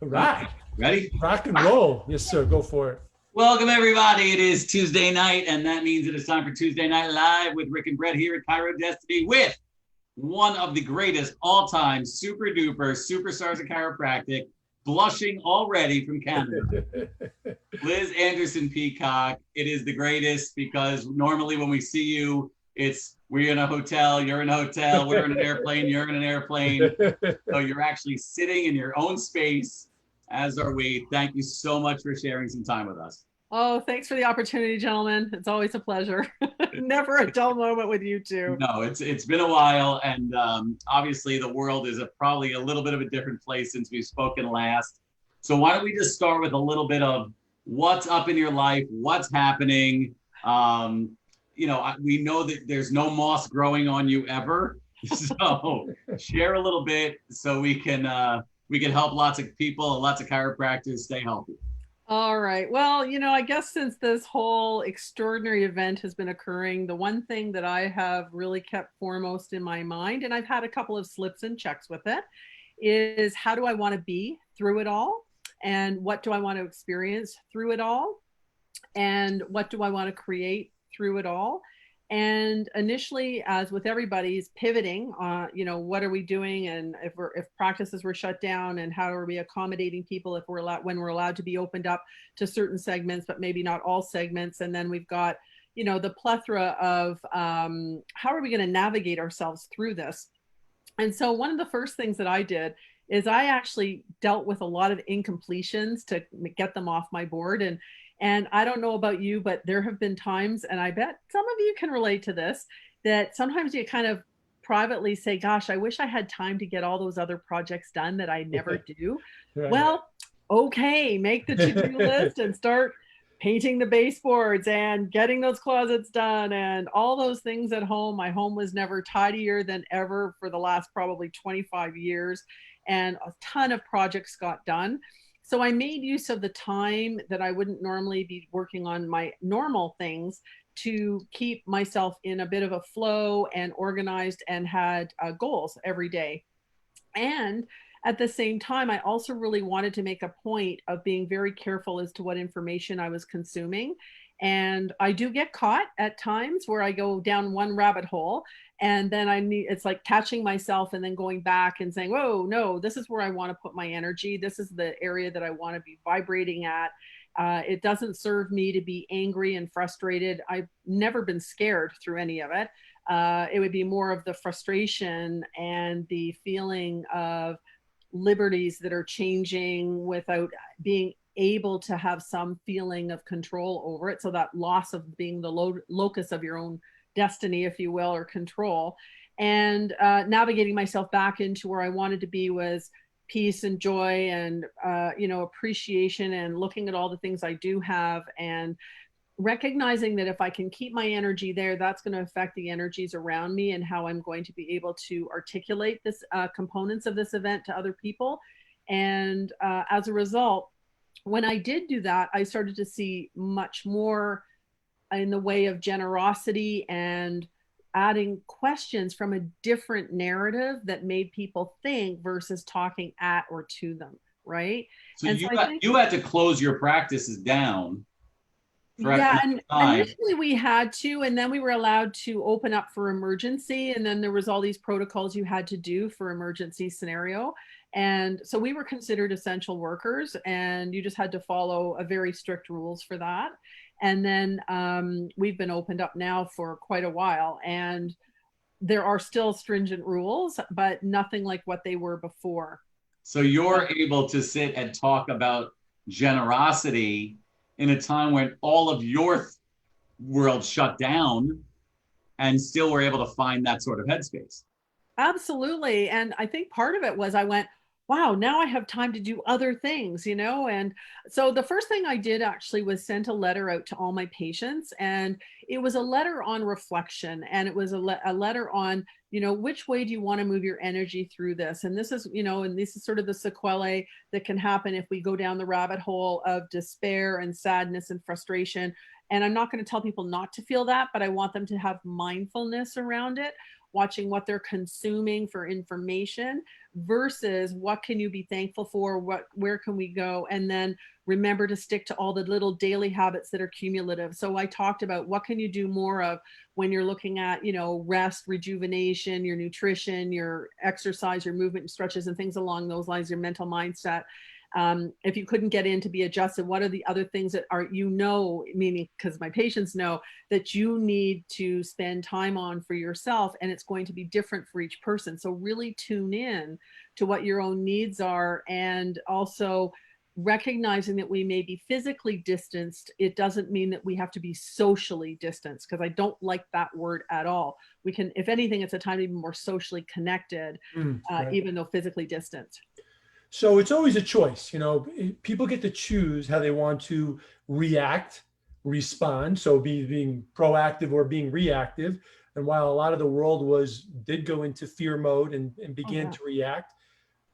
All right. Ready? Rock and roll. Yes, sir. Go for it. Welcome, everybody. It is Tuesday night, and that means it is time for Tuesday Night Live with Rick and Brett here at Cairo Destiny with one of the greatest all time super duper superstars of chiropractic, blushing already from Canada, Liz Anderson-Peacock. It is the greatest because normally when we see you, it's we're in a hotel, you're in a hotel, we're in an airplane, you're in an airplane. So you're actually sitting in your own space, as are we. Thank you so much for sharing some time with us. Oh, thanks for the opportunity, gentlemen. It's always a pleasure. Never a dull moment with you two. No, it's been a while, and obviously the world is probably a little bit of a different place since we've spoken last. So why don't we just start with a little bit of what's up in your life, what's happening. We know that there's no moss growing on you ever, so share a little bit so we can help lots of people, lots of chiropractors stay healthy. All right. Well, I guess since this whole extraordinary event has been occurring, the one thing that I have really kept foremost in my mind, and I've had a couple of slips and checks with it, is how do I want to be through it all? And what do I want to experience through it all? And what do I want to create through it all? And initially, as with everybody's pivoting, what are we doing, and if practices were shut down, and how are we accommodating people if we're allowed, when we're allowed to be opened up to certain segments, but maybe not all segments. And then we've got, the plethora of how are we going to navigate ourselves through this. And so one of the first things that I did is I actually dealt with a lot of incompletions to get them off my board. And I don't know about you, but there have been times, and I bet some of you can relate to this, that sometimes you kind of privately say, gosh, I wish I had time to get all those other projects done that I never do. Right. Well, okay, make the to-do list and start painting the baseboards and getting those closets done and all those things at home. My home was never tidier than ever for the last probably 25 years, and a ton of projects got done. So I made use of the time that I wouldn't normally be working on my normal things to keep myself in a bit of a flow and organized, and had goals every day. And at the same time, I also really wanted to make a point of being very careful as to what information I was consuming. And I do get caught at times where I go down one rabbit hole, and then it's like catching myself and then going back and saying, whoa, no, this is where I want to put my energy. This is the area that I want to be vibrating at. It doesn't serve me to be angry and frustrated. I've never been scared through any of it. It would be more of the frustration and the feeling of liberties that are changing without being able to have some feeling of control over it. So that loss of being the locus of your own destiny, if you will, or control. And navigating myself back into where I wanted to be was peace and joy and, appreciation, and looking at all the things I do have, and recognizing that if I can keep my energy there, that's going to affect the energies around me and how I'm going to be able to articulate this components of this event to other people. And as a result, when I did do that, I started to see much more in the way of generosity and adding questions from a different narrative that made people think versus talking at or to them, right? So And you so I had, think, you had to close your practices down for yeah, economic and time. initially we had to, and then we were allowed to open up for emergency, and then there was all these protocols you had to do for emergency scenario. And so we were considered essential workers, and you just had to follow a very strict rules for that. And then we've been opened up now for quite a while, and there are still stringent rules, but nothing like what they were before. So you're able to sit and talk about generosity in a time when all of your world shut down, and still were able to find that sort of headspace. Absolutely. And I think part of it was I went, wow, now I have time to do other things, And so the first thing I did actually was sent a letter out to all my patients. And it was a letter on reflection. And it was a letter on, which way do you want to move your energy through this? And this is, and this is sort of the sequelae that can happen if we go down the rabbit hole of despair and sadness and frustration. And I'm not going to tell people not to feel that, but I want them to have mindfulness around it, watching what they're consuming for information versus what can you be thankful for, where can we go, and then remember to stick to all the little daily habits that are cumulative. So I talked about what can you do more of when you're looking at, rest, rejuvenation, your nutrition, your exercise, your movement and stretches and things along those lines, your mental mindset. If you couldn't get in to be adjusted, what are the other things that are, meaning because my patients know that you need to spend time on for yourself, and it's going to be different for each person. So really tune in to what your own needs are, and also recognizing that we may be physically distanced. It doesn't mean that we have to be socially distanced, because I don't like that word at all. We can, if anything, it's a time to be more socially connected, Right. even though physically distant. So it's always a choice. People get to choose how they want to react, respond. So being proactive or being reactive. And while a lot of the world did go into fear mode and began to react,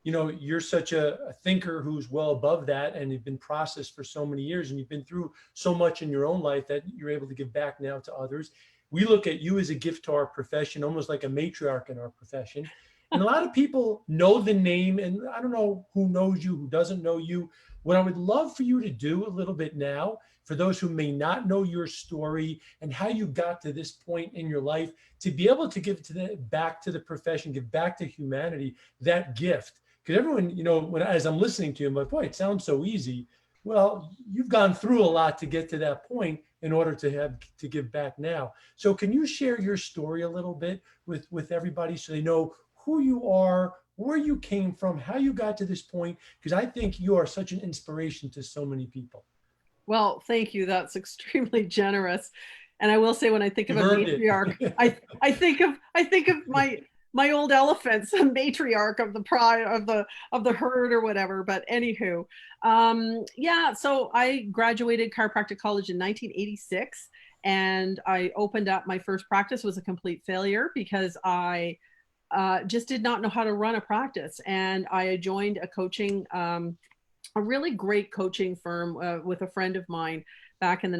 you're such a thinker who's well above that, and you've been processed for so many years, and you've been through so much in your own life that you're able to give back now to others. We look at you as a gift to our profession, almost like a matriarch in our profession. And a lot of people know the name, and I don't know who knows you, who doesn't know you. What I would love for you to do a little bit now, for those who may not know your story and how you got to this point in your life, to be able to give back to the profession, give back to humanity, that gift. Because everyone, as I'm listening to you, I'm like, boy, it sounds so easy. Well, you've gone through a lot to get to that point in order to give back now. So can you share your story a little bit with everybody, so they know who you are, where you came from, how you got to this point? Because I think you are such an inspiration to so many people. Well, thank you. That's extremely generous. And I will say, when I think of a matriarch, I think of my old elephants, a matriarch of the pride of the herd or whatever. But anywho, so I graduated chiropractic college in 1986, and I opened up my first practice. It was a complete failure because I just did not know how to run a practice. And I joined a really great coaching firm with a friend of mine back in the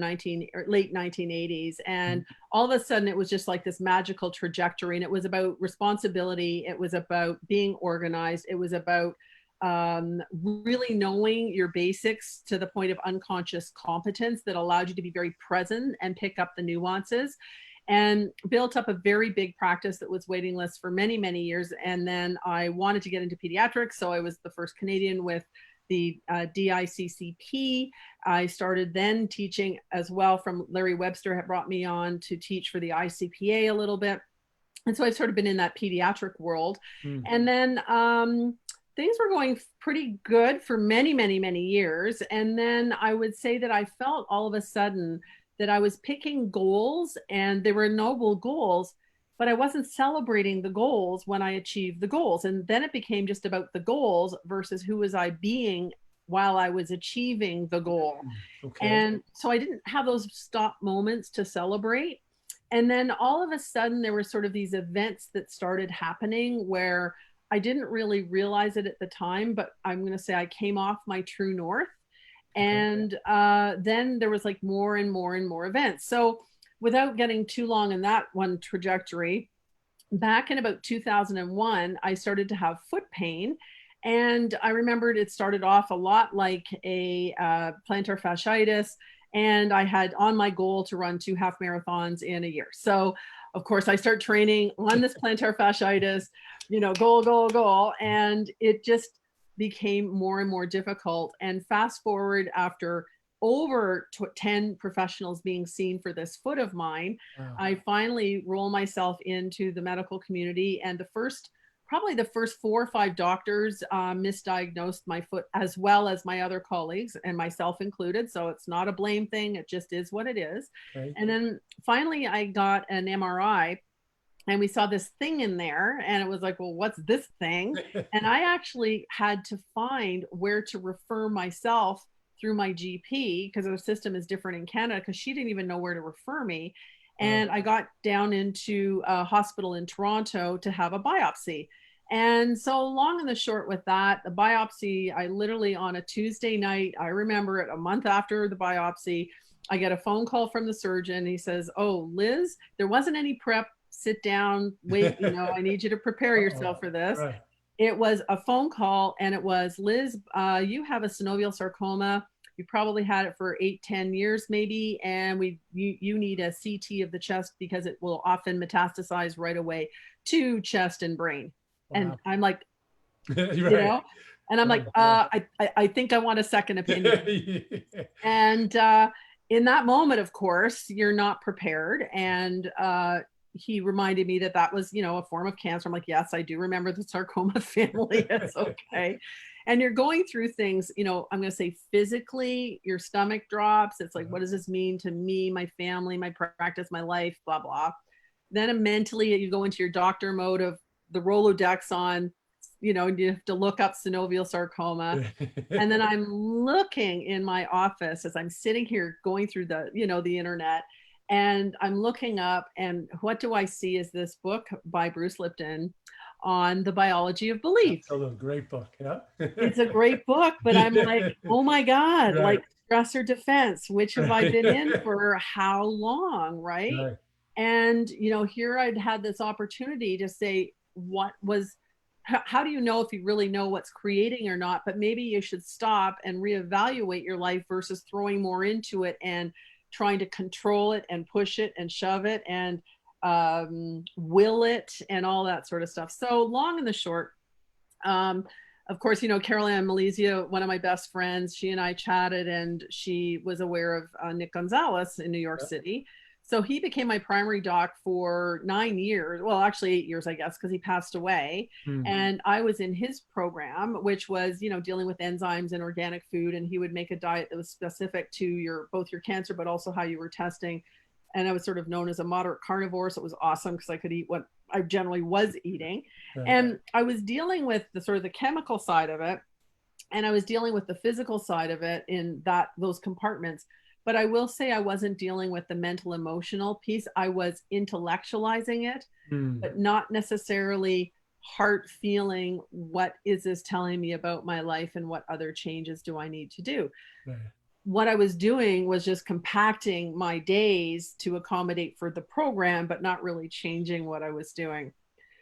late 1980s. And all of a sudden it was just like this magical trajectory. And it was about responsibility. It was about being organized. It was about really knowing your basics to the point of unconscious competence that allowed you to be very present and pick up the nuances, and built up a very big practice that was waiting lists for many, many years. And then I wanted to get into pediatrics. So I was the first Canadian with the DICCP. I started then teaching as well. From Larry Webster had brought me on to teach for the ICPA a little bit. And so I've sort of been in that pediatric world. And then things were going pretty good for many, many, many years. And then I would say that I felt all of a sudden that I was picking goals, and they were noble goals, but I wasn't celebrating the goals when I achieved the goals. And then it became just about the goals versus who was I being while I was achieving the goal. Okay. And so I didn't have those stop moments to celebrate. And then all of a sudden there were sort of these events that started happening where I didn't really realize it at the time, but I'm going to say I came off my true north. And then there was like more and more and more events. So without getting too long in that one trajectory, back in about 2001, I started to have foot pain. And I remembered it started off a lot like a plantar fasciitis. And I had on my goal to run 2 half marathons in a year. So of course I start training on this plantar fasciitis, goal. And it just became more and more difficult. And fast forward, after over 10 professionals being seen for this foot of mine, I finally roll myself into the medical community. And probably the first 4 or 5 doctors misdiagnosed my foot, as well as my other colleagues and myself included. So it's not a blame thing. It just is what it is. Right. And then finally I got an MRI, and we saw this thing in there, and it was like, well, what's this thing? And I actually had to find where to refer myself through my GP, because our system is different in Canada, because she didn't even know where to refer me. And I got down into a hospital in Toronto to have a biopsy. And so long and the short with that, the biopsy, I literally on a Tuesday night, I remember it, a month after the biopsy, I get a phone call from the surgeon. He says, "Oh, Liz, there wasn't any prep. Sit down, wait, I need you to prepare yourself for this." Right. It was a phone call, and it was, Liz, you have a synovial sarcoma. You probably had it for 8, 10 years maybe, and you need a CT of the chest because it will often metastasize right away to chest and brain. And Wow. I'm like, You're right. and I'm like, I think I want a second opinion. Yeah. And in that moment, of course, you're not prepared. And he reminded me that that was, a form of cancer. I'm like, yes, I do remember the sarcoma family. It's okay. And you're going through things, I'm going to say physically, your stomach drops. It's like, what does this mean to me, my family, my practice, my life, blah, blah. Then mentally, you go into your doctor mode of the Rolodex on, you have to look up synovial sarcoma. And then I'm looking in my office as I'm sitting here going through the internet, and I'm looking up, and what do I see is this book by Bruce Lipton on the biology of belief. Absolutely. Great book. Yeah. It's a great book, but I'm like, oh my God, Right. like stress or defense, which have I been in for how long, right? Right. And, here I'd had this opportunity to say, how do you know if you really know what's creating or not? But maybe you should stop and reevaluate your life versus throwing more into it and trying to control it and push it and shove it and will it and all that sort of stuff. So long and the short, of course, Caroline Malaysia, one of my best friends, she and I chatted, and she was aware of Nick Gonzalez in New York City. So he became my primary doc for 9 years. Well, actually 8 years, I guess, because he passed away. And I was in his program, which was, dealing with enzymes and organic food. And he would make a diet that was specific to both your cancer, but also how you were testing. And I was sort of known as a moderate carnivore. So it was awesome because I could eat what I generally was eating. And I was dealing with the sort of the chemical side of it. And I was dealing with the physical side of it in those compartments. But I will say I wasn't dealing with the mental emotional piece. I was intellectualizing it, but not necessarily heart feeling, what is this telling me about my life and what other changes do I need to do? Right. What I was doing was just compacting my days to accommodate for the program, but not really changing what I was doing.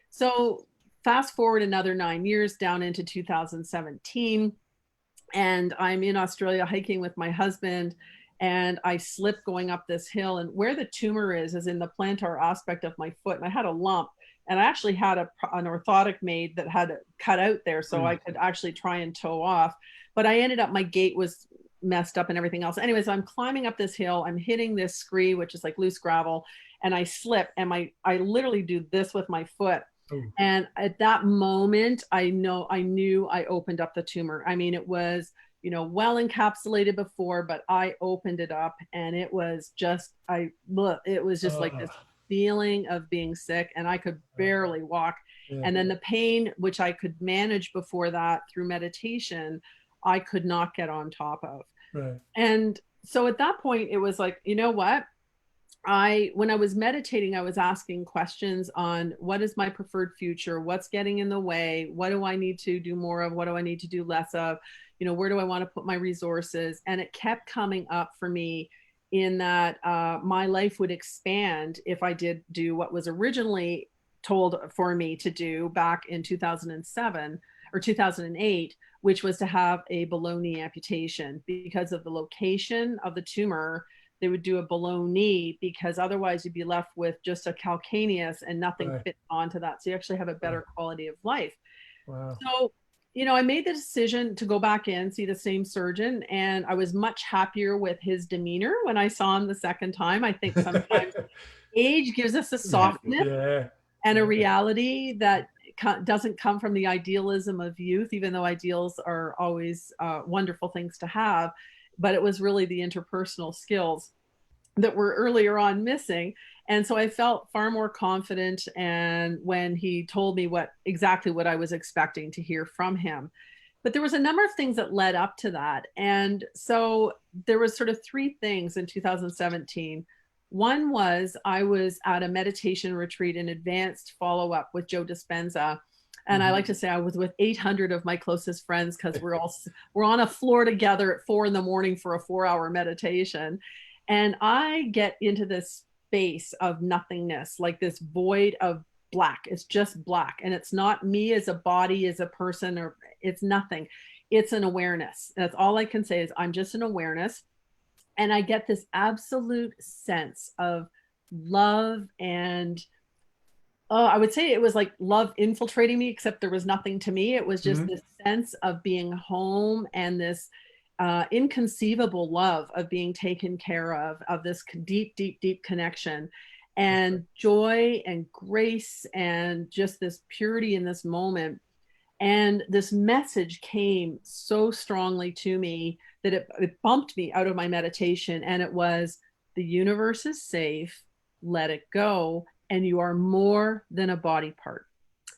So fast forward another 9 years down into 2017, and I'm in Australia hiking with my husband. And I slipped going up this hill, and where the tumor is in the plantar aspect of my foot. And I had a lump, and I actually had an orthotic made that had it cut out there so I could actually try and toe off. But I ended up, my gait was messed up and everything else. Anyways, I'm climbing up this hill. I'm hitting this scree, which is like loose gravel, and I slip, and I literally do this with my foot. And at that moment, I knew I opened up the tumor. I mean, it was, well encapsulated before, but I opened it up, and it was just, it was just like this feeling of being sick, and I could barely walk. And then the pain, which I could manage before that through meditation, I could not get on top of. Right. And so at that point, it was like, you know what? When I was meditating, I was asking questions on what is my preferred future? What's getting in the way? What do I need to do more of? What do I need to do less of? Where do I want to put my resources? And it kept coming up for me in that my life would expand if I did do what was originally told for me to do back in 2007 or 2008, which was to have a below knee amputation because of the location of the tumor. They would do a below knee because otherwise you'd be left with just a calcaneus and nothing fits onto that. So you actually have a better quality of life. Wow. So, I made the decision to go back in, see the same surgeon, and I was much happier with his demeanor when I saw him the second time. I think sometimes age gives us a softness and a reality that doesn't come from the idealism of youth, even though ideals are always wonderful things to have. But it was really the interpersonal skills that were earlier on missing. And so I felt far more confident. And when he told me exactly what I was expecting to hear from him, but there was a number of things that led up to that. And so there was sort of three things in 2017. One was I was at a meditation retreat in advanced follow-up with Joe Dispenza. And I like to say I was with 800 of my closest friends because we're on a floor together at 4 a.m. for a 4-hour meditation. And I get into this space of nothingness, like this void of black. It's just black. And it's not me as a body, as a person, or it's nothing. It's an awareness. That's all I can say is I'm just an awareness. And I get this absolute sense of love and I would say it was like love infiltrating me, except there was nothing to me. It was just this sense of being home and this inconceivable love of being taken care of this deep, deep, deep connection and joy and grace and just this purity in this moment. And this message came so strongly to me that it bumped me out of my meditation. And it was, the universe is safe, let it go. And you are more than a body part.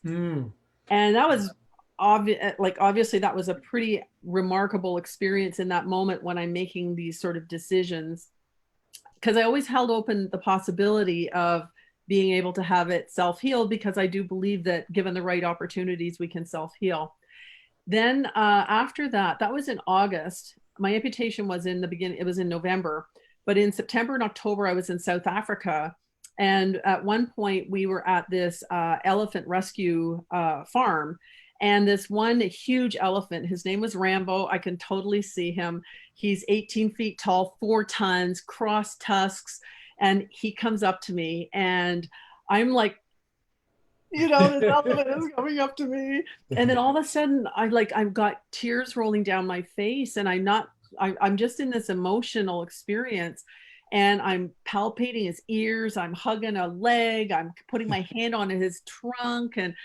And that was obviously that was a pretty remarkable experience in that moment when I'm making these sort of decisions, because I always held open the possibility of being able to have it self-heal, because I do believe that given the right opportunities, we can self-heal. Then after that, that was in August. My amputation was in the beginning, it was in November, but in September and October, I was in South Africa. And at one point we were at this elephant rescue farm, and this one huge elephant, his name was Rambo. I can totally see him. He's 18 feet tall, 4 tons, cross tusks. And he comes up to me and I'm like, this elephant is coming up to me. And then all of a sudden I've got tears rolling down my face, and I'm just in this emotional experience. And I'm palpating his ears, I'm hugging a leg, I'm putting my hand on his trunk, and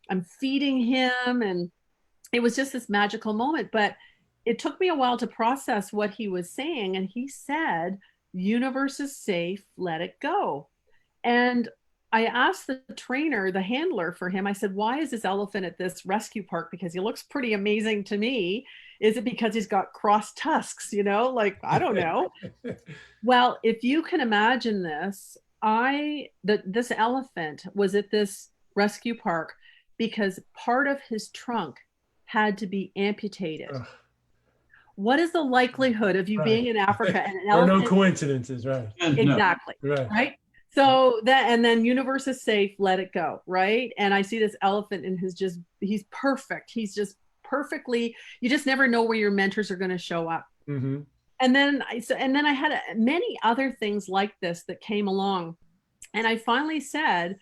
I'm feeding him. And it was just this magical moment. But it took me a while to process what he was saying. And he said, universe is safe, let it go. And I asked the trainer, the handler for him, I said, why is this elephant at this rescue park? Because he looks pretty amazing to me. Is it because he's got cross tusks? I don't know. Well, if you can imagine this, this elephant was at this rescue park because part of his trunk had to be amputated. Ugh. What is the likelihood of you being in Africa and an elephant? There are no coincidences, right? Exactly. Right. So and then universe is safe, let it go. Right. And I see this elephant and he's perfect. He's just perfectly, you just never know where your mentors are going to show up. Mm-hmm. And then I had many other things like this that came along. And I finally said,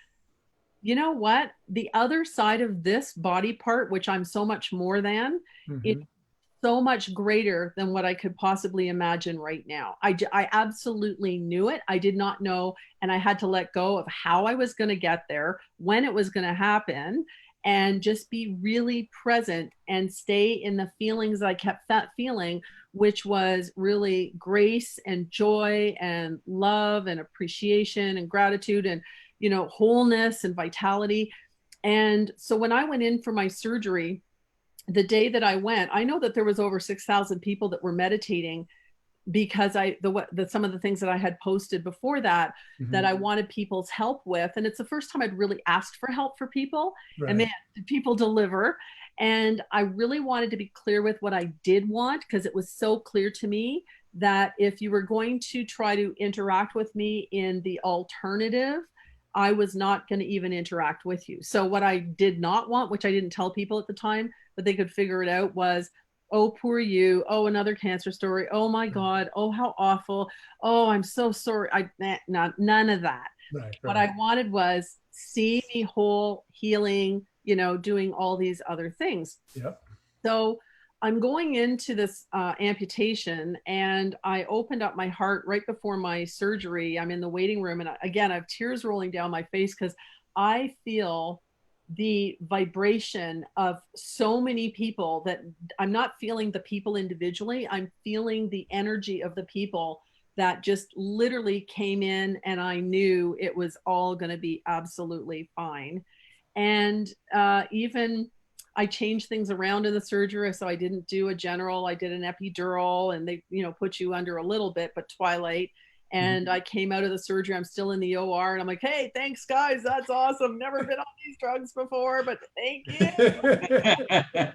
you know what? The other side of this body part, which I'm so much more than, it's so much greater than what I could possibly imagine right now. I absolutely knew it. I did not know. And I had to let go of how I was going to get there, when it was going to happen, and just be really present and stay in the feelings I kept feeling, which was really grace and joy and love and appreciation and gratitude and, wholeness and vitality. And so when I went in for my surgery, the day that I went, I know that there was over 6,000 people that were meditating, because some of the things that I had posted before that, that I wanted people's help with. And it's the first time I'd really asked for help for people. Right. And man, did people deliver. And I really wanted to be clear with what I did want, because it was so clear to me that if you were going to try to interact with me in the alternative, I was not going to even interact with you. So what I did not want, which I didn't tell people at the time, but they could figure it out, was, oh, poor you. Oh, another cancer story. Oh my God. Oh, how awful. Oh, I'm so sorry. None of that. Right. What I wanted was see me whole, healing, doing all these other things. Yep. So I'm going into this amputation, and I opened up my heart right before my surgery. I'm in the waiting room, and again, I have tears rolling down my face, because I feel the vibration of so many people that I'm not feeling the people individually. I'm feeling the energy of the people that just literally came in, and I knew it was all going to be absolutely fine. And even I changed things around in the surgery. So I didn't do a general, I did an epidural, and they, put you under a little bit, but twilight. And I came out of the surgery, I'm still in the OR, and I'm like, hey, thanks guys. That's awesome. Never been on these drugs before, but thank you.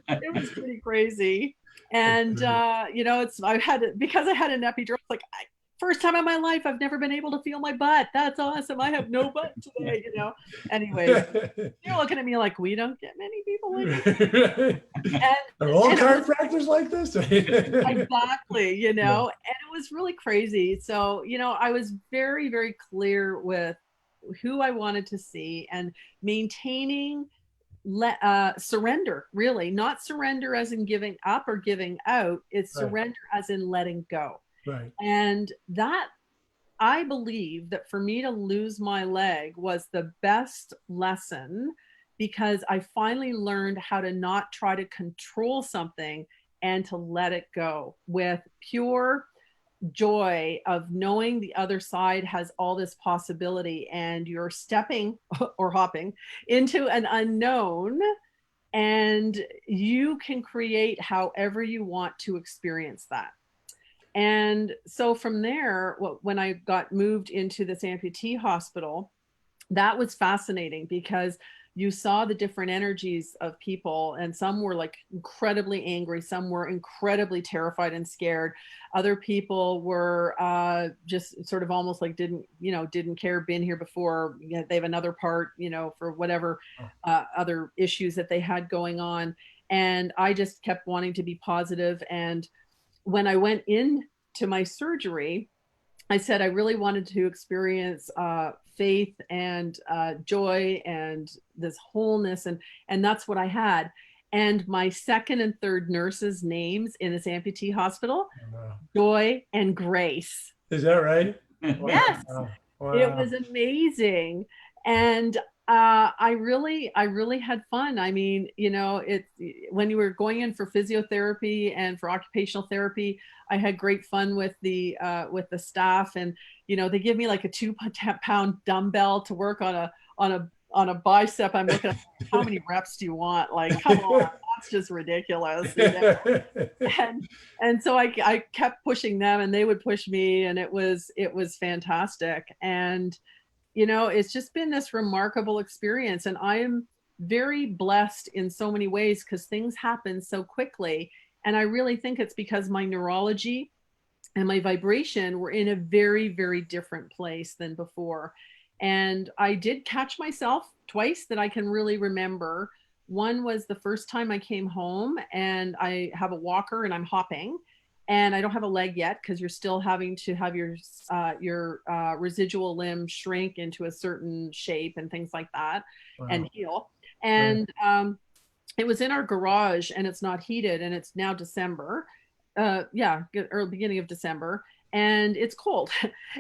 It was pretty crazy. And, because I had an epidural, it's like, first time in my life I've never been able to feel my butt. That's awesome. I have no butt today, Anyways, you're looking at me like, we don't get many people like this. Are all And chiropractors like this? exactly, and Yeah. it was really crazy. So, I was very, very clear with who I wanted to see and maintaining surrender, really, not surrender as in giving up or giving out. It's Right. surrender as in letting go. Right. And that, I believe that for me to lose my leg was the best lesson, because I finally learned how to not try to control something and to let it go with pure joy of knowing the other side has all this possibility, and you're stepping or hopping into an unknown, and you can create however you want to experience that. And so from there, when I got moved into this amputee hospital, that was fascinating, because you saw the different energies of people, and some were like incredibly angry, some were incredibly terrified and scared, other people were just sort of almost like didn't care, been here before, they have another part, for whatever other issues that they had going on. And I just kept wanting to be positive. And when I went in to my surgery, I said I really wanted to experience faith and joy and this wholeness, and that's what I had. And my second and third nurses' names in this amputee hospital, Wow. Joy and Grace. Is that right? Yes, Wow. Wow. it was amazing. And I really had fun. I mean, it's when you were going in for physiotherapy and for occupational therapy, I had great fun with the staff, and they give me like a 2-pound dumbbell to work on a bicep. I'm looking at, how many reps do you want? Like, come on, that's just ridiculous. And so I kept pushing them, and they would push me, and it was fantastic. And it's just been this remarkable experience, and I am very blessed in so many ways, because things happen so quickly. And I really think it's because my neurology and my vibration were in a very, very different place than before. And I did catch myself twice that I can really remember. One was the first time I came home, and I have a walker and I'm hopping, and I don't have a leg yet, because you're still having to have your residual limb shrink into a certain shape and things like that. Wow. And heal. And it was in our garage, and it's not heated, and it's now December. Early beginning of December, and it's cold.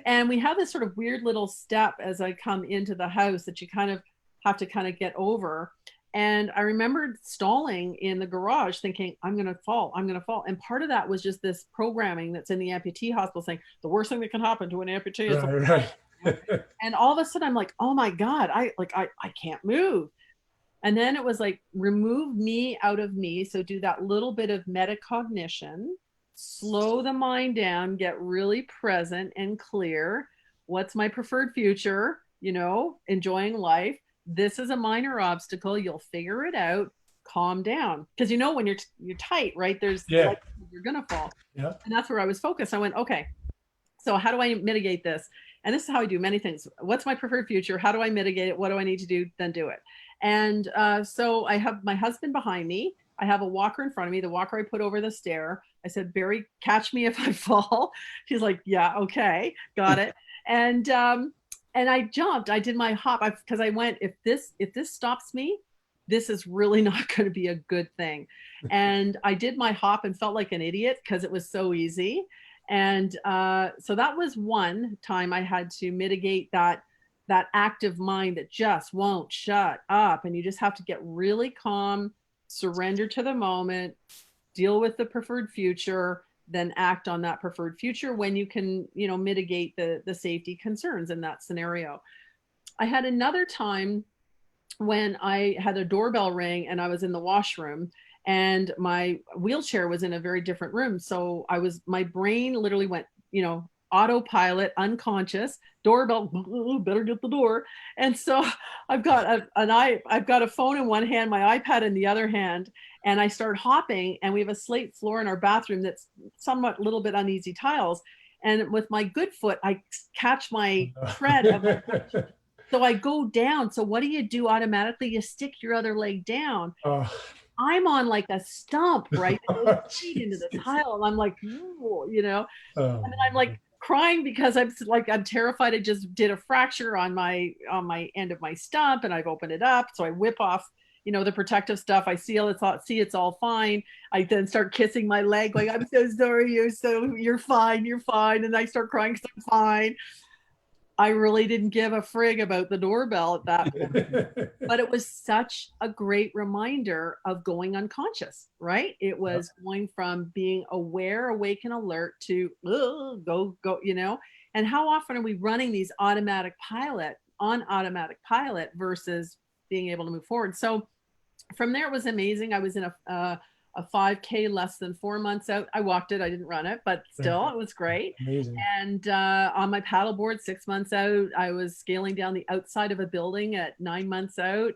And we have this sort of weird little step as I come into the house that you kind of have to get over. And I remembered stalling in the garage thinking, I'm going to fall. And part of that was just this programming that's in the amputee hospital saying the worst thing that can happen to an amputee is right. And all of a sudden I'm like, oh my God, I can't move. And then it was like, remove me out of me. So do that little bit of metacognition, slow the mind down, get really present and clear. What's my preferred future? Enjoying life. This is a minor obstacle. You'll figure it out. Calm down. Because when you're tight, right? There's like, you're gonna fall. Yeah. And that's where I was focused. I went, okay, so how do I mitigate this? And this is how I do many things. What's my preferred future? How do I mitigate it? What do I need to do? Then do it. And so I have my husband behind me. I have a walker in front of me, the walker I put over the stair. I said, Barry, catch me if I fall. He's like, yeah, okay, got it. And I jumped. I did my hop because I went, if this stops me, this is really not going to be a good thing. And I did my hop and felt like an idiot because it was so easy. And so that was one time I had to mitigate that active mind that just won't shut up. And you just have to get really calm, surrender to the moment, deal with the preferred future, then act on that preferred future when you can, mitigate the safety concerns in that scenario. I had another time when I had a doorbell ring and I was in the washroom and my wheelchair was in a very different room. So my brain literally went, autopilot, unconscious, doorbell, better get the door. And so I've got a phone in one hand, my iPad in the other hand, and I start hopping, and we have a slate floor in our bathroom that's somewhat little bit uneasy tiles. And with my good foot, I catch my tread of my right shoe. So I go down. So what do? Automatically, you stick your other leg down. Oh, I'm on like a stump, right? That goes straight into the jeez. tile. And I'm like, "Ooh," you know, Oh, and then I'm like crying because I'm terrified I just did a fracture on my end of my stump and I've opened it up. So I whip off, the protective stuff. I see it's all fine. I then start kissing my leg, going, "I'm so sorry, you're fine, you're fine." And I start crying because I'm fine. I really didn't give a frig about the doorbell at that point. But it was such a great reminder of going unconscious, right? It Yep. was going from being aware, awake, and alert to go. And how often are we running these on automatic pilot versus being able to move forward? So from there, it was amazing. I was in a 5K less than 4 months out. I walked it, I didn't run it, but still, it was great. Amazing. And on my paddleboard, 6 months out, I was scaling down the outside of a building at 9 months out,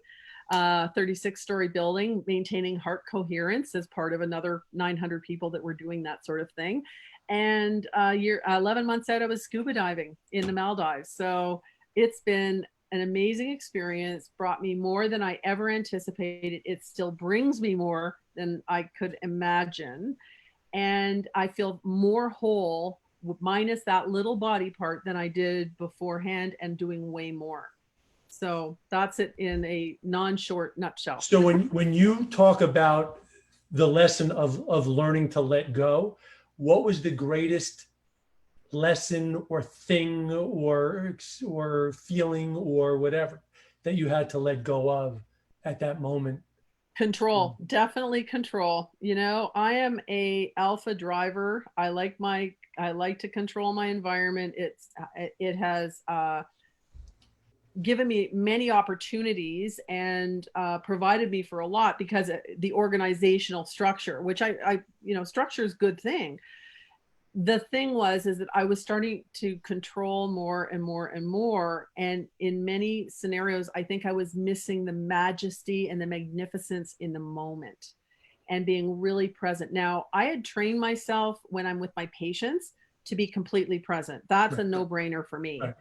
36-story building, maintaining heart coherence as part of another 900 people that were doing that sort of thing. And 11 months out, I was scuba diving in the Maldives. So it's been an amazing experience, brought me more than I ever anticipated. It still brings me more than I could imagine. And I feel more whole minus that little body part than I did beforehand and doing way more. So that's it in a non-short nutshell. So when you talk about the lesson of learning to let go, what was the greatest lesson or thing or feeling or whatever that you had to let go of at that moment? Control, definitely control. I am a alpha driver. I like to control my environment. It has given me many opportunities and provided me for a lot because the organizational structure, which structure is a good thing. The thing is that I was starting to control more and more and more. And in many scenarios, I think I was missing the majesty and the magnificence in the moment and being really present. Now, I had trained myself when I'm with my patients to be completely present. That's a no-brainer for me. Right.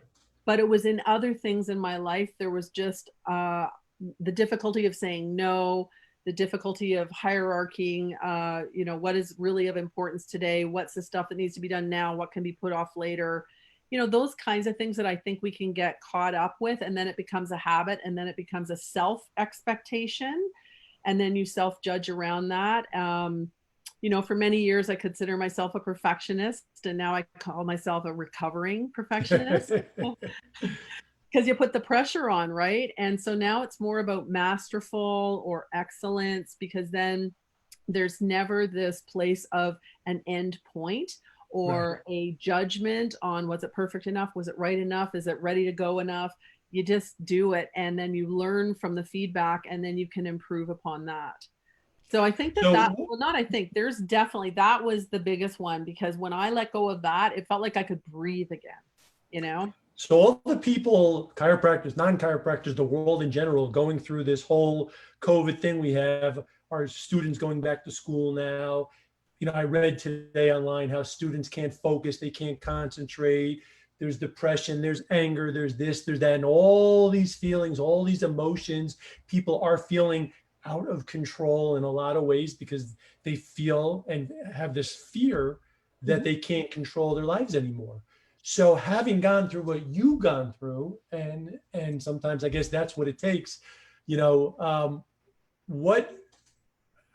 But it was in other things in my life. There was just the difficulty of saying no, the difficulty of hierarchying, what is really of importance today? What's the stuff that needs to be done now? What can be put off later? Those kinds of things that I think we can get caught up with. And then it becomes a habit, and then it becomes a self expectation. And then you self judge around that. For many years, I consider myself a perfectionist, and now I call myself a recovering perfectionist. Because you put the pressure on, right? And so now it's more about masterful or excellence, because then there's never this place of an end point or a judgment on, was it perfect enough? Was it right enough? Is it ready to go enough? You just do it, and then you learn from the feedback, and then you can improve upon that. So I think there's definitely, that was the biggest one, because when I let go of that, it felt like I could breathe again. So all the people, chiropractors, non-chiropractors, the world in general, going through this whole COVID thing, we have our students going back to school now. I read today online how students can't focus, they can't concentrate. There's depression, there's anger, there's this, there's that, and all these feelings, all these emotions people are feeling out of control in a lot of ways because they feel and have this fear that they can't control their lives anymore. So having gone through what you've gone through, and sometimes I guess that's what it takes, what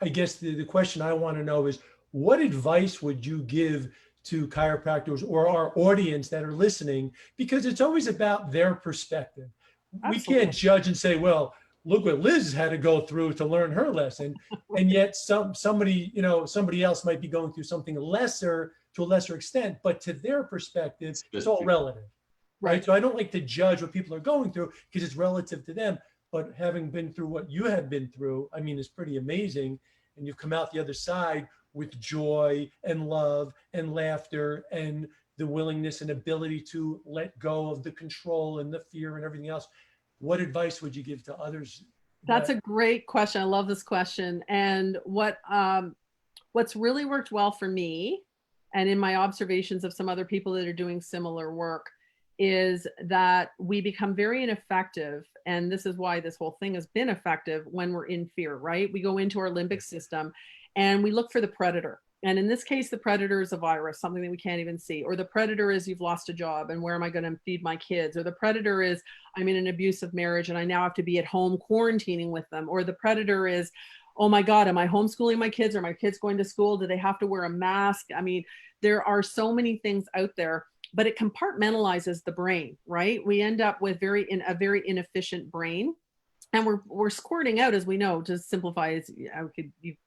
I guess the question I want to know is, what advice would you give to chiropractors or our audience that are listening? Because it's always about their perspective. Absolutely. We can't judge and say, well, look what Liz had to go through to learn her lesson. And yet somebody else might be going through something lesser to a lesser extent, but to their perspective, it's all relative, right? So I don't like to judge what people are going through because it's relative to them. But having been through what you have been through, I mean, it's pretty amazing. And you've come out the other side with joy and love and laughter and the willingness and ability to let go of the control and the fear and everything else. What advice would you give to others? That's a great question. I love this question. And what's really worked well for me, and in my observations of some other people that are doing similar work, is that we become very ineffective. And this is why this whole thing has been effective when we're in fear, right? We go into our limbic system and we look for the predator. And in this case, the predator is a virus, something that we can't even see. Or the predator is you've lost a job and where am I going to feed my kids? Or the predator is I'm in an abusive marriage and I now have to be at home quarantining with them. Or the predator is, oh my God, am I homeschooling my kids? Are my kids going to school? Do they have to wear a mask? I mean, there are so many things out there, but it compartmentalizes the brain, right? We end up with a very inefficient brain. And we're squirting out, as we know, to simplify, as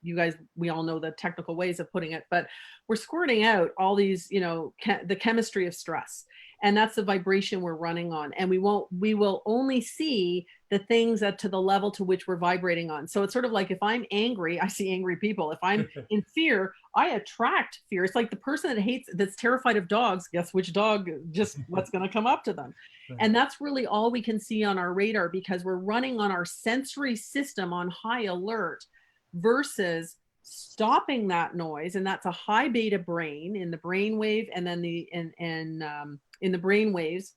you guys, we all know the technical ways of putting it, but we're squirting out all these, the chemistry of stress. And that's the vibration we're running on. And we will only see the things that to the level to which we're vibrating on. So it's sort of like if I'm angry, I see angry people. If I'm in fear, I attract fear. It's like the person that's terrified of dogs, guess which dog, just what's going to come up to them. And that's really all we can see on our radar because we're running on our sensory system on high alert versus stopping that noise. And that's a high beta brain in the brainwave and then in the brain waves,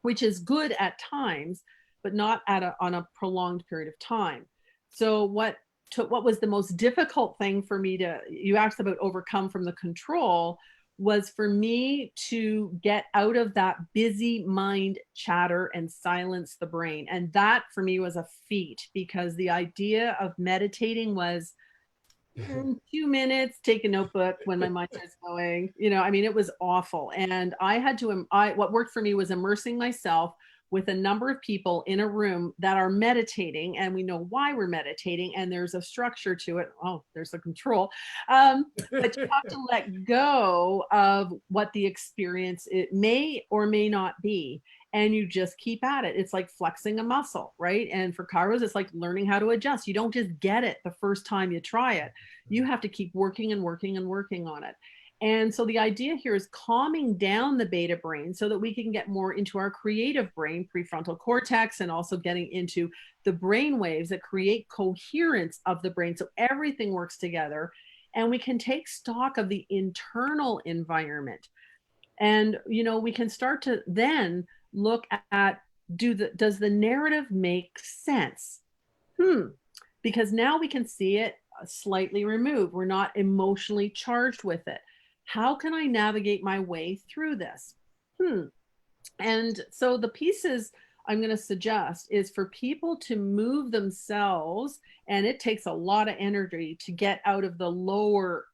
which is good at times, but not on a prolonged period of time. So what was the most difficult thing for me you asked about overcome from the control, was for me to get out of that busy mind chatter and silence the brain. And that for me was a feat because the idea of meditating was 2 minutes, take a notebook when my mind is going, I mean, it was awful. And I had to, what worked for me was immersing myself with a number of people in a room that are meditating, and we know why we're meditating, and there's a structure to it. Oh, there's a control. But you have to let go of what the experience it may or may not be. And you just keep at it. It's like flexing a muscle, right? And for chiros, it's like learning how to adjust. You don't just get it the first time you try it. You have to keep working and working and working on it. And so the idea here is calming down the beta brain so that we can get more into our creative brain, prefrontal cortex, and also getting into the brain waves that create coherence of the brain. So everything works together and we can take stock of the internal environment. And, we can start to then look at, does the narrative make sense? Because now we can see it slightly removed. We're not emotionally charged with it. How can I navigate my way through this? And so the pieces I'm going to suggest is for people to move themselves, and it takes a lot of energy to get out of the lower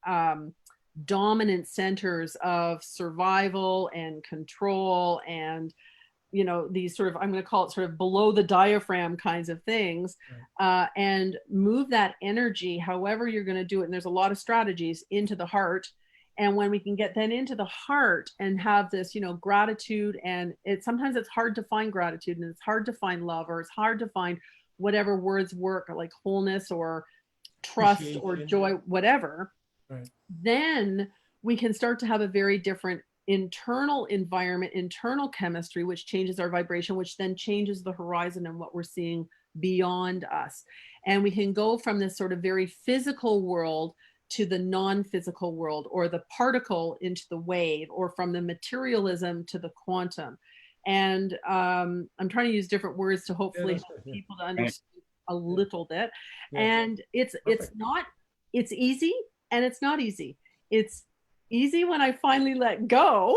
dominant centers of survival and control and these sort of, I'm going to call it sort of below the diaphragm kinds of things, and move that energy, however you're going to do it. And there's a lot of strategies into the heart. And when we can get then into the heart and have this, gratitude, and sometimes it's hard to find gratitude and it's hard to find love, or it's hard to find whatever words work, like wholeness or trust or joy, whatever. Then we can start to have a very different internal environment, internal chemistry, which changes our vibration, which then changes the horizon and what we're seeing beyond us. And we can go from this sort of very physical world to the non-physical world, or the particle into the wave, or from the materialism to the quantum. And I'm trying to use different words to hopefully help people to understand a little bit. And it's easy and it's not easy. It's easy when I finally let go,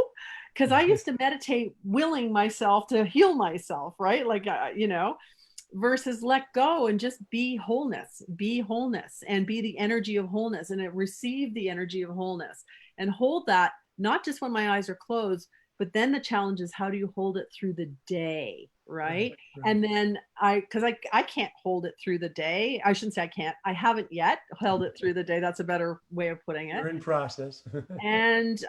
because I used to meditate willing myself to heal myself, right? Like, versus let go and just be wholeness and be the energy of wholeness, and receive the energy of wholeness and hold that, not just when my eyes are closed, but then the challenge is how do you hold it through the day, right? And then because I can't hold it through the day. I shouldn't say I can't. I haven't yet held it through the day. That's a better way of putting it. We're in process. And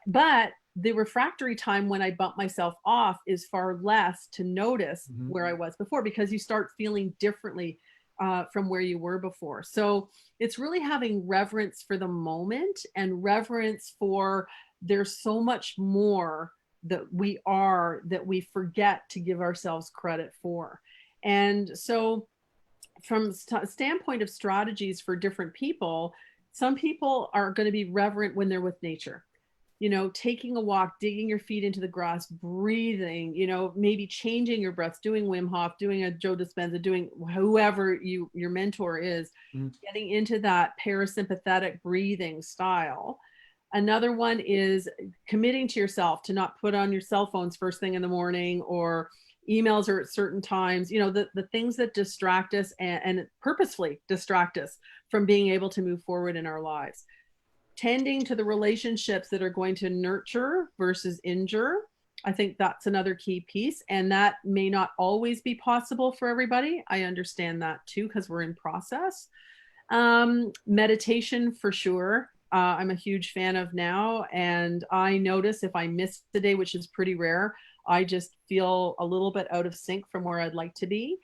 but the refractory time when I bump myself off is far less to notice where I was before, because you start feeling differently from where you were before. So it's really having reverence for the moment and reverence for there's so much more that we forget to give ourselves credit for. And so from standpoint of strategies for different people, some people are going to be reverent when they're with nature. taking a walk, digging your feet into the grass, breathing, maybe changing your breaths, doing Wim Hof, doing a Joe Dispenza, doing whoever your mentor is, getting into that parasympathetic breathing style. Another one is committing to yourself to not put on your cell phones first thing in the morning, or emails are at certain times, the things that distract us and purposefully distract us from being able to move forward in our lives. Tending to the relationships that are going to nurture versus injure. I think that's another key piece. And that may not always be possible for everybody. I understand that too, because we're in process. Meditation for sure. I'm a huge fan of now. And I notice if I miss the day, which is pretty rare, I just feel a little bit out of sync from where I'd like to be.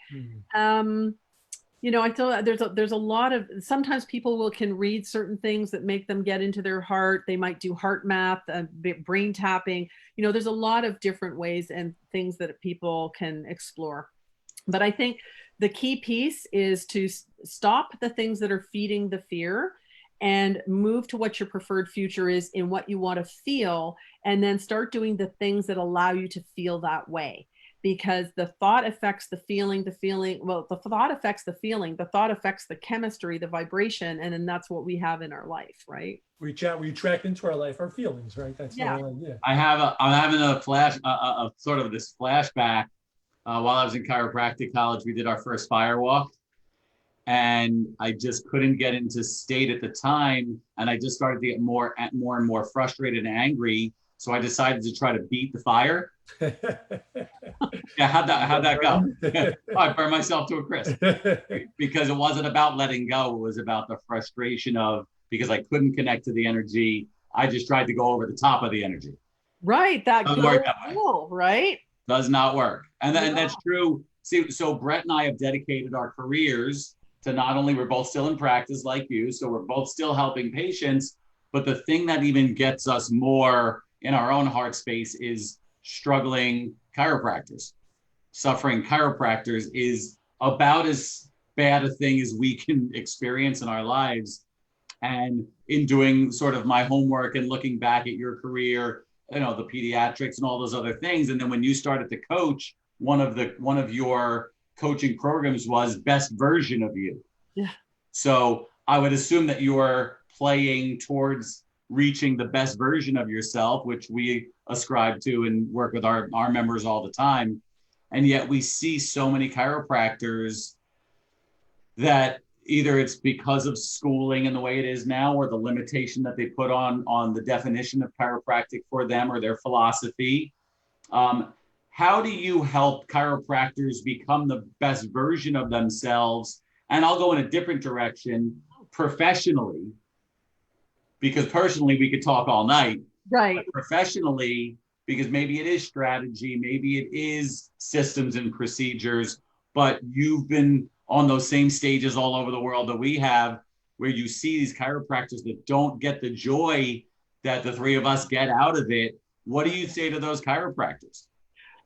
I feel that there's a lot of, sometimes people can read certain things that make them get into their heart. They might do heart math, brain tapping. There's a lot of different ways and things that people can explore. But I think the key piece is to stop the things that are feeding the fear and move to what your preferred future is in what you want to feel, and then start doing the things that allow you to feel that way. Because the thought affects the feeling, the thought affects the feeling, the thought affects the chemistry, the vibration, and then that's what we have in our life, right? We track into our life, our feelings, right? That's the whole idea. I'm having a sort of this flashback. While I was in chiropractic college, we did our first fire walk, and I just couldn't get into state at the time, and I just started to get more and more frustrated and angry. So I decided to try to beat the fire. Yeah, how'd that go? I burned myself to a crisp because it wasn't about letting go. It was about the frustration because I couldn't connect to the energy. I just tried to go over the top of the energy. Right. That doesn't work that way. Right? Does not work. And that's true. See, so Brett and I have dedicated our careers to not only, we're both still in practice like you, so we're both still helping patients, but the thing that even gets us more in our own heart space is struggling chiropractors. Suffering chiropractors is about as bad a thing as we can experience in our lives. And in doing sort of my homework and looking back at your career, the pediatrics and all those other things. And then when you started to coach, one of your coaching programs was best version of you. Yeah. So I would assume that you're playing towards reaching the best version of yourself, which we ascribe to and work with our members all the time. And yet we see so many chiropractors that either it's because of schooling and the way it is now, or the limitation that they put on the definition of chiropractic for them or their philosophy. How do you help chiropractors become the best version of themselves? And I'll go in a different direction, professionally, because personally we could talk all night. Right. But professionally, because maybe it is strategy, maybe it is systems and procedures, but you've been on those same stages all over the world that we have, where you see these chiropractors that don't get the joy that the three of us get out of it. What do you say to those chiropractors?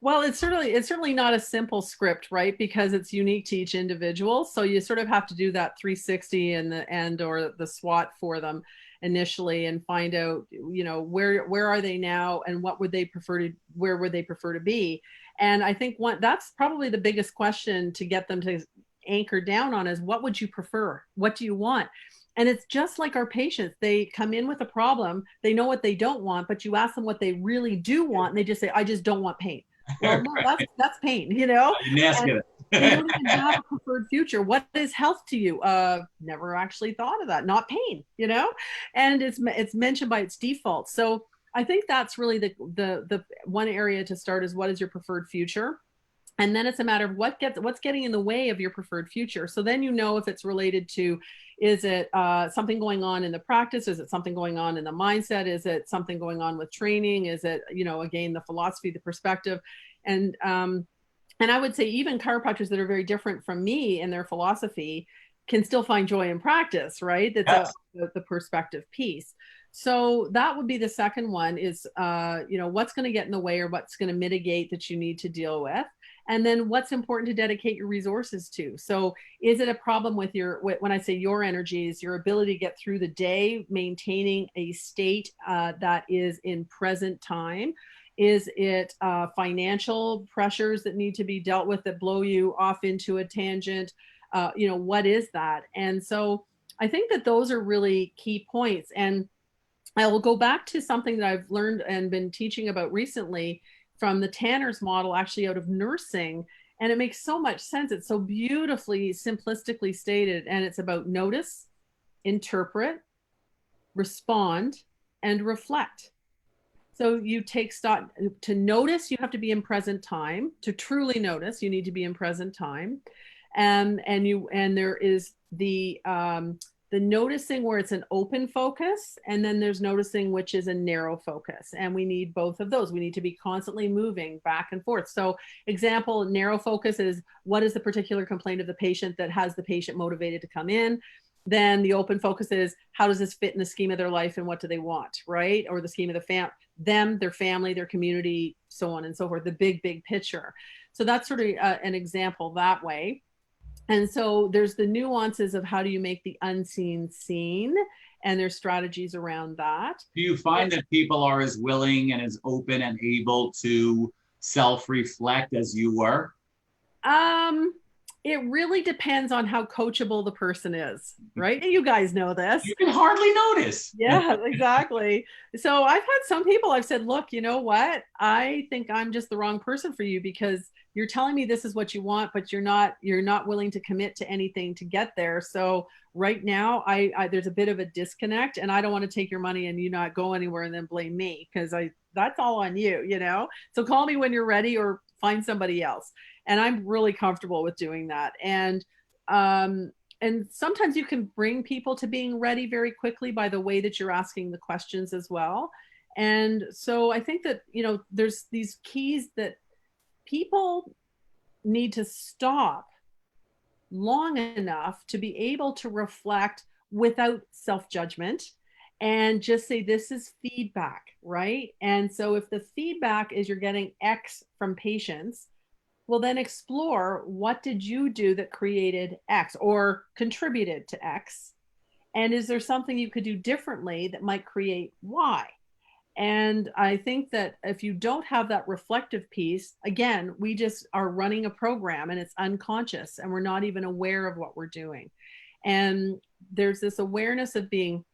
Well, it's certainly not a simple script, right? Because it's unique to each individual. So you sort of have to do that 360 or the SWOT for them initially, and find out, where are they now, and where would they prefer to be? And I think that's probably the biggest question to get them to anchor down on is, what would you prefer? What do you want? And it's just like our patients. They come in with a problem. They know what they don't want, but you ask them what they really do want, and they just say, I just don't want pain. Well, no, that's pain, You didn't ask it. They don't even have a preferred future. What is health to you? Never actually thought of that. Not pain, and it's mentioned by its default. So I think that's really the one area to start is, what is your preferred future? And then it's a matter of what's getting in the way of your preferred future. So then if it's related to, is it something going on in the practice? Is it something going on in the mindset? Is it something going on with training? Is it, again, the philosophy, the perspective? And I would say even chiropractors that are very different from me in their philosophy can still find joy in practice, right? That's the perspective piece. So that would be the second one is, what's going to get in the way or what's going to mitigate that you need to deal with. And then what's important to dedicate your resources to. So is it a problem with when I say your energies, your ability to get through the day, maintaining a state that is in present time? Is it financial pressures that need to be dealt with that blow you off into a tangent? What is that? And so I think that those are really key points. And I will go back to something that I've learned and been teaching about recently from the Tanner's model, actually out of nursing. And it makes so much sense. It's so beautifully, simplistically stated. And it's about notice, interpret, respond, and reflect. So you take stock. To notice, you have to be in present time. To truly notice, you need to be in present time. And there is the noticing where it's an open focus, and then there's noticing which is a narrow focus. And we need both of those. We need to be constantly moving back and forth. So example, narrow focus is what is the particular complaint of the patient that has the patient motivated to come in. Then the open focus is how does this fit in the scheme of their life and what do they want, right? Or the scheme of their family, their community, so on and so forth, the big picture. So that's sort of an example that way. And so there's the nuances of how do you make the unseen seen, and there's strategies around that. Do you find that people are as willing and as open and able to self-reflect as you were? It really depends on how coachable the person is, right? And you guys know this. You can hardly notice. Yeah, exactly. So I've had some people, I've said, look, you know what? I think I'm just the wrong person for you because you're telling me this is what you want, but you're not willing to commit to anything to get there. So right now there's a bit of a disconnect, and I don't want to take your money and you not go anywhere and then blame me because that's all on you, So call me when you're ready or find somebody else. And I'm really comfortable with doing that. And sometimes you can bring people to being ready very quickly by the way that you're asking the questions as well. And so I think that, there's these keys that people need to stop long enough to be able to reflect without self-judgment and just say, this is feedback, right? And so if the feedback is you're getting X from patients, well, then explore what did you do that created X or contributed to X? And is there something you could do differently that might create Y? And I think that if you don't have that reflective piece, again, we just are running a program and it's unconscious and we're not even aware of what we're doing. And there's this awareness of being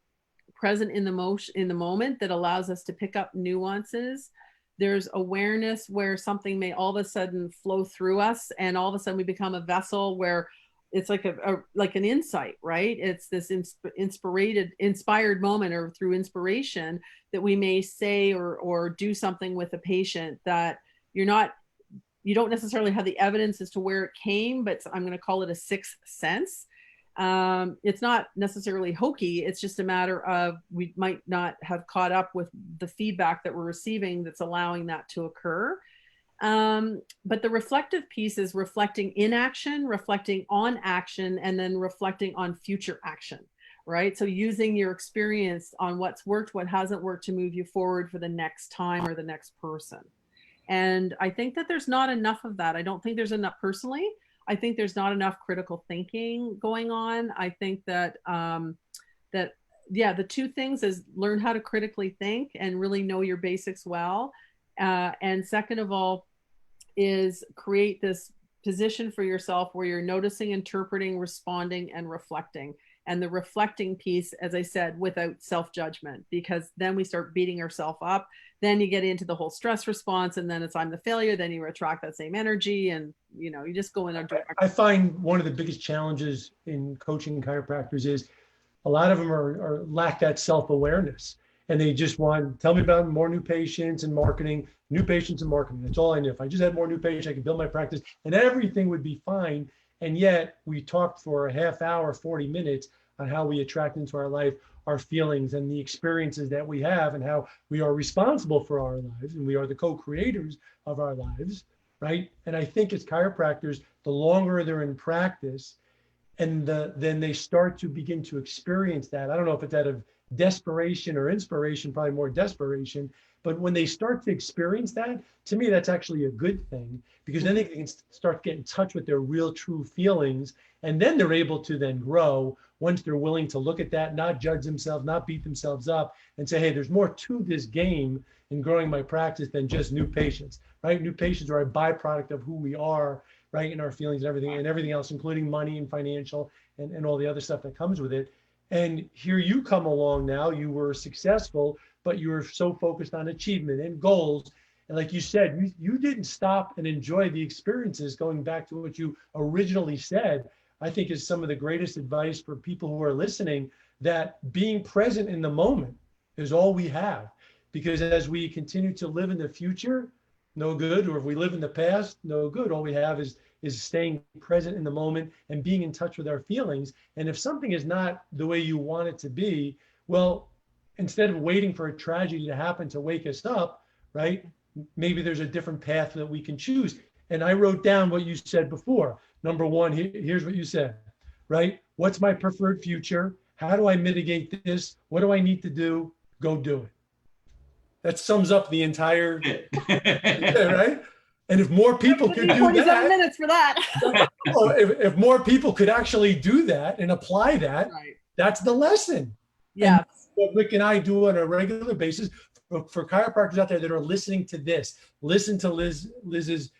present in the moment that allows us to pick up nuances. There's awareness where something may all of a sudden flow through us, and all of a sudden we become a vessel where it's like like an insight, right? It's this inspired moment, or through inspiration that we may say or do something with a patient that you don't necessarily have the evidence as to where it came, but I'm going to call it a sixth sense. It's not necessarily hokey. It's just a matter of we might not have caught up with the feedback that we're receiving that's allowing that to occur. But the reflective piece is reflecting in action, reflecting on action, and then reflecting on future action, right? So using your experience on what's worked, what hasn't worked to move you forward for the next time or the next person. And I think that there's not enough of that. I don't think there's enough personally. I think there's not enough critical thinking going on. I think that, the two things is learn how to critically think and really know your basics well. And second of all, is create this position for yourself where you're noticing, interpreting, responding, and reflecting. And the reflecting piece, as I said, without self-judgment, because then we start beating ourselves up. Then you get into the whole stress response, and then it's I'm the failure. Then you attract that same energy, and you just go in a direction. I find one of the biggest challenges in coaching chiropractors is a lot of them are lack that self-awareness. And they just want, tell me about more new patients and marketing, new patients and marketing. That's all I knew. If I just had more new patients, I could build my practice and everything would be fine. And yet we talked for a half hour, 40 minutes on how we attract into our life our feelings and the experiences that we have and how we are responsible for our lives and we are the co-creators of our lives, right? And I think as chiropractors, the longer they're in practice and then they start to begin to experience that. I don't know if it's out of desperation or inspiration, probably more desperation, But when they start to experience that, to me, that's actually a good thing, because then they can start to get in touch with their real true feelings. And then they're able to then grow once they're willing to look at that, not judge themselves, not beat themselves up, and say, hey, there's more to this game in growing my practice than just new patients, right? New patients are a byproduct of who we are, right? In our feelings and everything else, including money and financial and all the other stuff that comes with it. And here you come along now, you were successful, but you were so focused on achievement and goals. And like you said, you didn't stop and enjoy the experiences. Going back to what you originally said, I think is some of the greatest advice for people who are listening, that being present in the moment is all we have. Because as we continue to live in the future, no good. Or if we live in the past, no good. All we have is staying present in the moment and being in touch with our feelings. And if something is not the way you want it to be, well, instead of waiting for a tragedy to happen to wake us up, right? Maybe there's a different path that we can choose. And I wrote down what you said before. Number one, here's what you said, right? What's my preferred future? How do I mitigate this? What do I need to do? Go do it. That sums up the entire, right? And if more people could do 47 that, minutes for that. well, if more people could actually do that and apply that, Right. that's the lesson. Yes. And what Rick and I do on a regular basis for chiropractors out there that are listening to this, listen to Liz's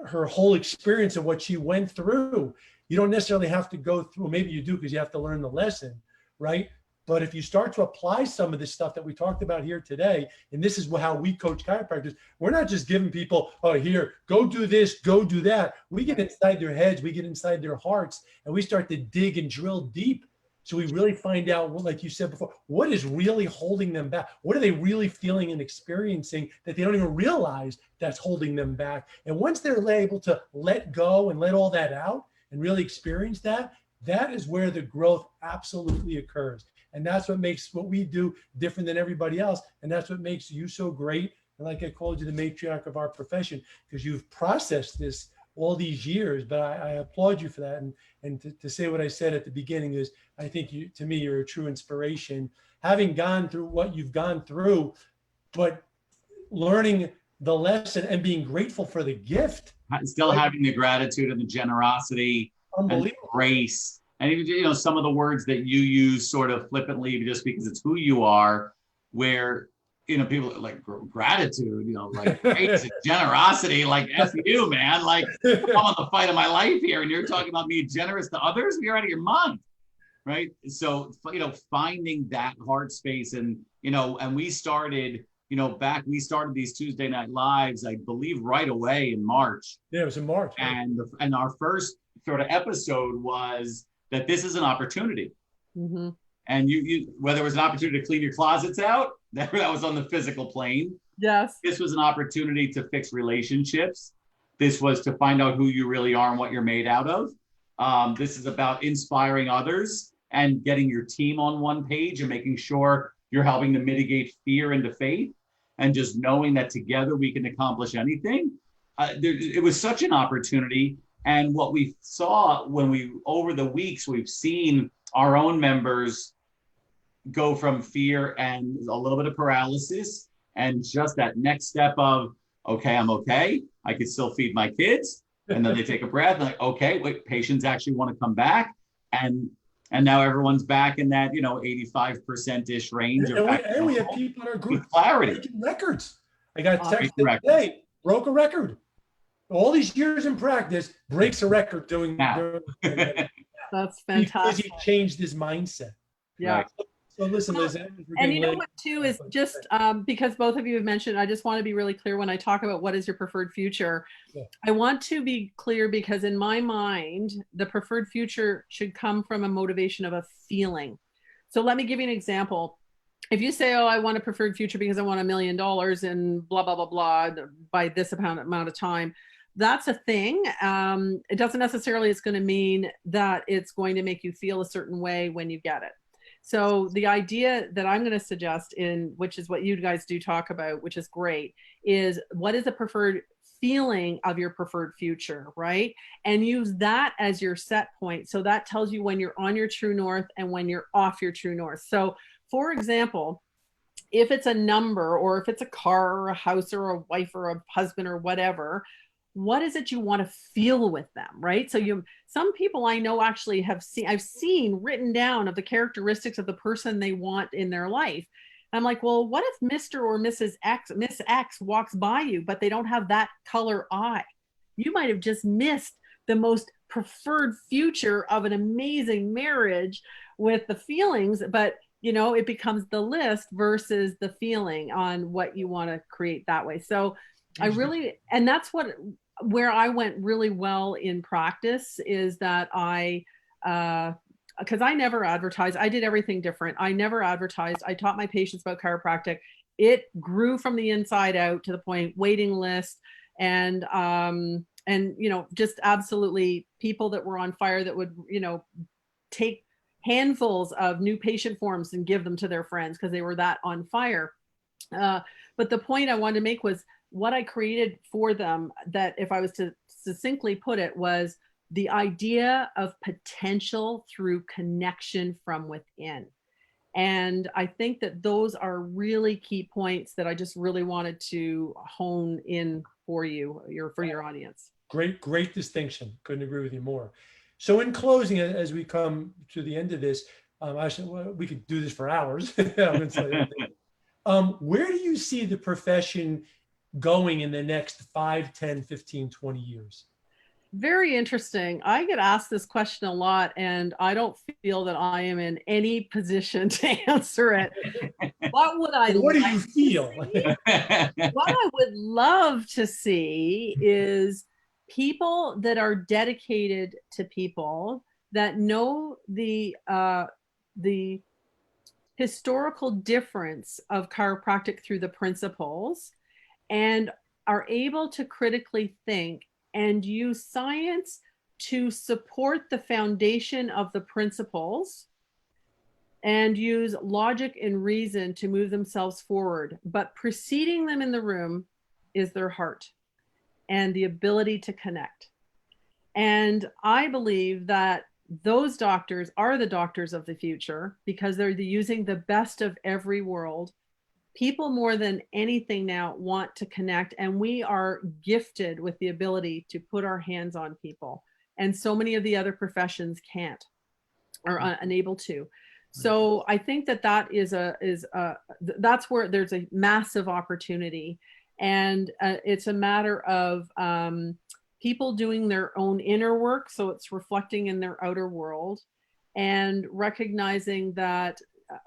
her whole experience of what she went through. You don't necessarily have to go through, maybe you do because you have to learn the lesson, right? But if you start to apply some of this stuff that we talked about here today, and this is how we coach chiropractors, we're not just giving people, oh, here, go do this, go do that. We get inside their heads, we get inside their hearts, and we start to dig and drill deep. So we really find out, like you said before, what is really holding them back? What are they really feeling and experiencing that they don't even realize that's holding them back? And once they're able to let go and let all that out and really experience that, that is where the growth absolutely occurs. And that's what makes what we do different than everybody else. And that's what makes you so great. And like I called you the matriarch of our profession, because you've processed this all these years. But I applaud you for that. And to say what I said at the beginning is, I think to me, you're a true inspiration. Having gone through what you've gone through, but learning the lesson and being grateful for the gift. Still having the gratitude and the generosity and the grace. And even, some of the words that you use sort of flippantly just because it's who you are, where, people like gratitude, like grace and generosity, like F you, man, like I'm on the fight of my life here. And you're talking about being generous to others. You're out of your mind. Right. So, finding that heart space and we started, we started these Tuesday Night Lives, I believe right away in March. Yeah, it was in March. Right? And our first sort of episode was that this is an opportunity. Mm-hmm. And you whether it was an opportunity to clean your closets out, that was on the physical plane. Yes. This was an opportunity to fix relationships. This was to find out who you really are and what you're made out of. This is about inspiring others and getting your team on one page and making sure you're helping to mitigate fear into faith and just knowing that together we can accomplish anything. It was such an opportunity. And what we saw over the weeks, we've seen our own members go from fear and a little bit of paralysis and just that next step of, okay, I'm okay. I can still feed my kids. And then they take a breath and like, okay, wait, patients actually want to come back. And now everyone's back in that, 85%-ish range. And we have people in our group clarity. breaking records. I got a text today, broke a record. All these years in practice, breaks a record doing That's fantastic. Because he changed his mindset. Yeah. Right. So listen, Liz. And you know what too is just because both of you have mentioned, I just want to be really clear when I talk about what is your preferred future. Yeah. I want to be clear because in my mind, the preferred future should come from a motivation of a feeling. So let me give you an example. If you say, oh, I want a preferred future because I want $1 million and blah, blah, blah, blah, by this amount of time, that's a thing. It doesn't necessarily, it's going to mean that it's going to make you feel a certain way when you get it. So the idea that I'm going to suggest which is what you guys do talk about, which is great, is what is the preferred feeling of your preferred future, right? And use that as your set point. So that tells you when you're on your true north and when you're off your true north. So for example, if it's a number, or if it's a car or a house or a wife or a husband or whatever, what is it you want to feel with them, right? So some people I know actually I've seen written down of the characteristics of the person they want in their life. I'm like, well, what if Mr. or Miss X walks by you, but they don't have that color eye? You might have just missed the most preferred future of an amazing marriage with the feelings, but it becomes the list versus the feeling on what you want to create that way. So and that's where I went really well in practice, is that because I never advertised. I did everything different. I never advertised. I taught my patients about chiropractic. It grew from the inside out to the point, waiting list, and just absolutely people that were on fire that would, take handfuls of new patient forms and give them to their friends because they were that on fire. But the point I wanted to make was what I created for them, that if I was to succinctly put it, was the idea of potential through connection from within. And I think that those are really key points that I just really wanted to hone in for your audience. Great distinction. Couldn't agree with you more. So in closing, as we come to the end of this, we could do this for hours. Where do you see the profession going in the next 5, 10, 15, 20 years? Very interesting. I get asked this question a lot, and I don't feel that I am in any position to answer it. What do you feel? What I would love to see is people that are dedicated to people, that know the historical difference of chiropractic through the principles, and are able to critically think and use science to support the foundation of the principles, and use logic and reason to move themselves forward. But preceding them in the room is their heart and the ability to connect. And I believe that those doctors are the doctors of the future, because they're using the best of every world. People more than anything now want to connect, and we are gifted with the ability to put our hands on people. And so many of the other professions can't, or unable to. So I think that's where there's a massive opportunity. And it's a matter of people doing their own inner work, so it's reflecting in their outer world, and recognizing that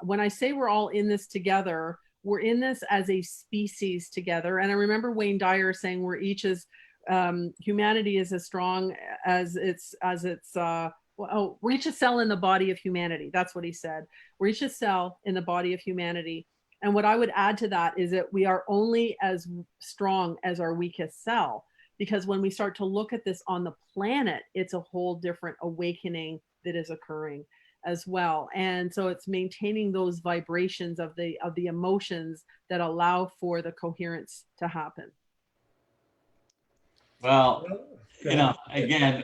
when I say we're all in this together, we're in this as a species together. And I remember Wayne Dyer saying we're each humanity is as strong as we're each a cell in the body of humanity. That's what he said. We're each a cell in the body of humanity. And what I would add to that is that we are only as strong as our weakest cell, because when we start to look at this on the planet, it's a whole different awakening that is occurring as well. And so it's maintaining those vibrations of the emotions that allow for the coherence to happen. Well, again,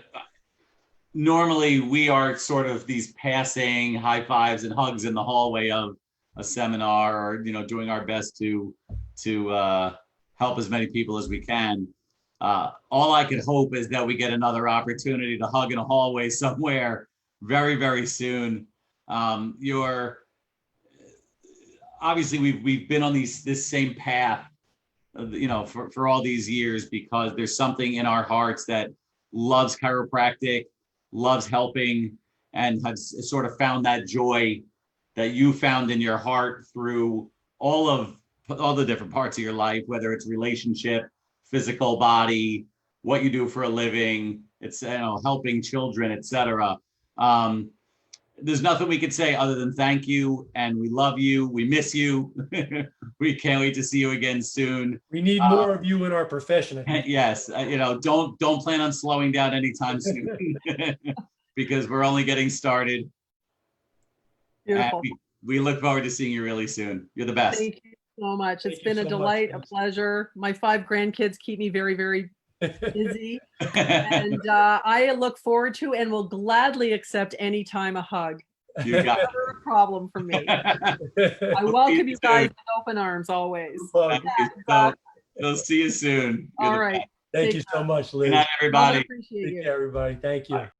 normally we are sort of these passing high fives and hugs in the hallway of a seminar, or doing our best to help as many people as we can. All I could hope is that we get another opportunity to hug in a hallway somewhere very, very soon. Obviously we've been on this same path, for all these years, because there's something in our hearts that loves chiropractic, loves helping, and has sort of found that joy that you found in your heart through all the different parts of your life, whether it's relationship, physical body, what you do for a living, it's helping children, etc. There's nothing we could say other than thank you, and we love you. We miss you. We can't wait to see you again soon. We need more of you in our profession. Yes, don't plan on slowing down anytime soon, because we're only getting started. Beautiful. We look forward to seeing you really soon. You're the best. Thank you so much. It's been a delight, a pleasure. My 5 grandkids keep me very, very busy. And I look forward to and will gladly accept any time a hug. You got Never a problem for me. I We'll welcome see you guys soon. with open arms always. Well, We'll see you soon. You're All the right. best. thank Take you care. so much, Good Liz. night, Well, I everybody. appreciate Take you. care, everybody. Thank you. Bye.